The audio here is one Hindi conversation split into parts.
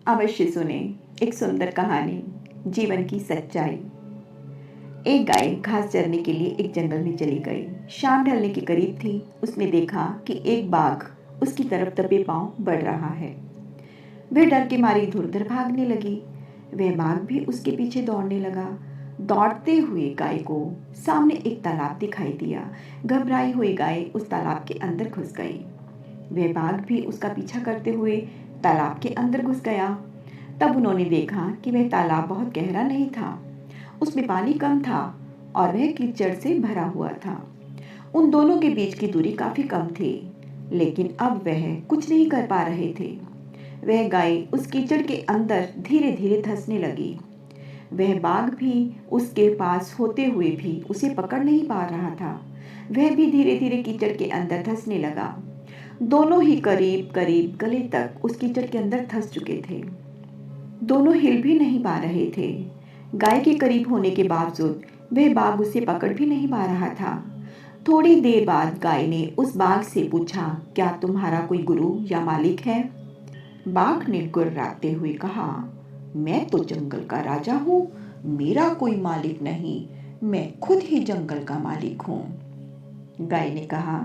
अवश्य सुने एक सुंदर कहानी, जीवन की सच्चाई। एक गाय घास चरने के लिए एक जंगल में चली गई। शाम ढलने के करीब थी। उसने देखा कि एक बाघ उसकी तरफ दबे पांव बढ़ रहा है। वह डर के मारे इधर उधर भागने लगी। वह बाघ भी उसके पीछे दौड़ने लगा। दौड़ते हुए गाय को सामने एक तालाब दिखाई दिया। घबराई हुई गाय उस तालाब के अंदर घुस गई। वह बाघ भी उसका पीछा करते हुए तालाब के अंदर घुस गया। तब उन्होंने देखा कि वह तालाब बहुत गहरा नहीं था, उसमें पानी कम था और वह कीचड़ से भरा हुआ था। उन दोनों के बीच की दूरी काफी कम थी, लेकिन अब वह कुछ नहीं कर पा रहे थे। वह गाय उस कीचड़ के अंदर धीरे धीरे धंसने लगी। वह बाघ भी उसके पास होते हुए भी उसे पकड़ नहीं पा रहा था। वह भी धीरे धीरे कीचड़ के अंदर धंसने लगा। दोनों ही करीब करीब गले तक उस कीचड़ के अंदर धंस चुके थे। दोनों हिल भी नहीं पा रहे थे। गाय के करीब होने के बावजूद वह बाघ उसे पकड़ भी नहीं पा रहा था। थोड़ी देर बाद गाय ने उस बाघ से पूछा, क्या तुम्हारा कोई गुरु या मालिक है? बाघ ने गुर्राते हुए कहा, मैं तो जंगल का राजा हूँ, मेरा कोई मालिक नहीं, मैं खुद ही जंगल का मालिक हूँ। गाय ने कहा,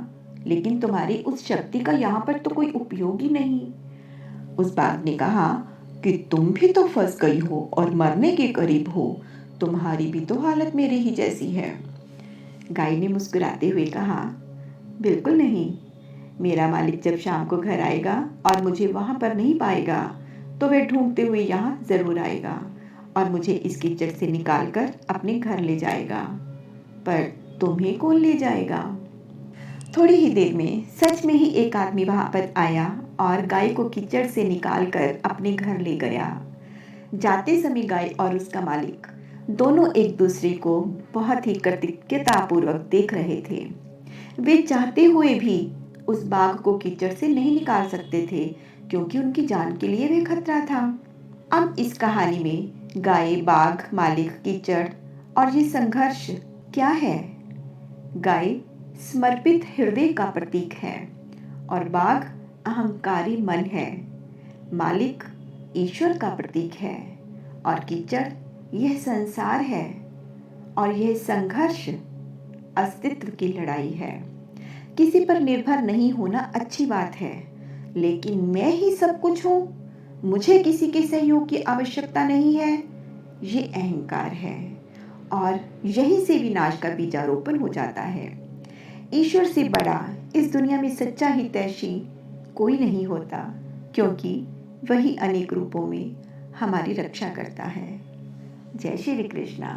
लेकिन तुम्हारी उस शक्ति का यहाँ पर तो कोई उपयोग ही नहीं। उस बाघ ने कहा कि तुम भी तो फंस गई हो और मरने के करीब हो, तुम्हारी भी तो हालत मेरे ही जैसी है। गाय ने मुस्कुराते हुए कहा, बिल्कुल नहीं, मेरा मालिक जब शाम को घर आएगा और मुझे वहां पर नहीं पाएगा तो वह ढूंढते हुए यहाँ जरूर आएगा और मुझे इस कीचड़ से निकाल कर अपने घर ले जाएगा। पर तुम्हें कौन ले जाएगा? थोड़ी ही देर में सच में ही एक आदमी वहां पर आया और गाय को कीचड़ से निकालकर अपने घर ले गया। जाते समय गाय और उसका मालिक दोनों एक दूसरे को बहुत ही कृतज्ञतापूर्वक देख रहे थे। वे चाहते हुए भी उस बाघ को कीचड़ से नहीं निकाल सकते थे, क्योंकि उनकी जान के लिए वे खतरा था। अब इस कहानी में गाय, बाघ, मालिक, कीचड़ और ये संघर्ष क्या है? गाय समर्पित हृदय का प्रतीक है और बाघ अहंकारी मन है। मालिक ईश्वर का प्रतीक है और कीचड़ यह संसार है और यह संघर्ष अस्तित्व की लड़ाई है। किसी पर निर्भर नहीं होना अच्छी बात है, लेकिन मैं ही सब कुछ हूं, मुझे किसी के सहयोग की आवश्यकता नहीं है, ये अहंकार है और यहीं से विनाश का बीजारोपण हो जाता है। ईश्वर से बड़ा इस दुनिया में सच्चा हितैषी कोई नहीं होता, क्योंकि वही अनेक रूपों में हमारी रक्षा करता है। जय श्री कृष्णा।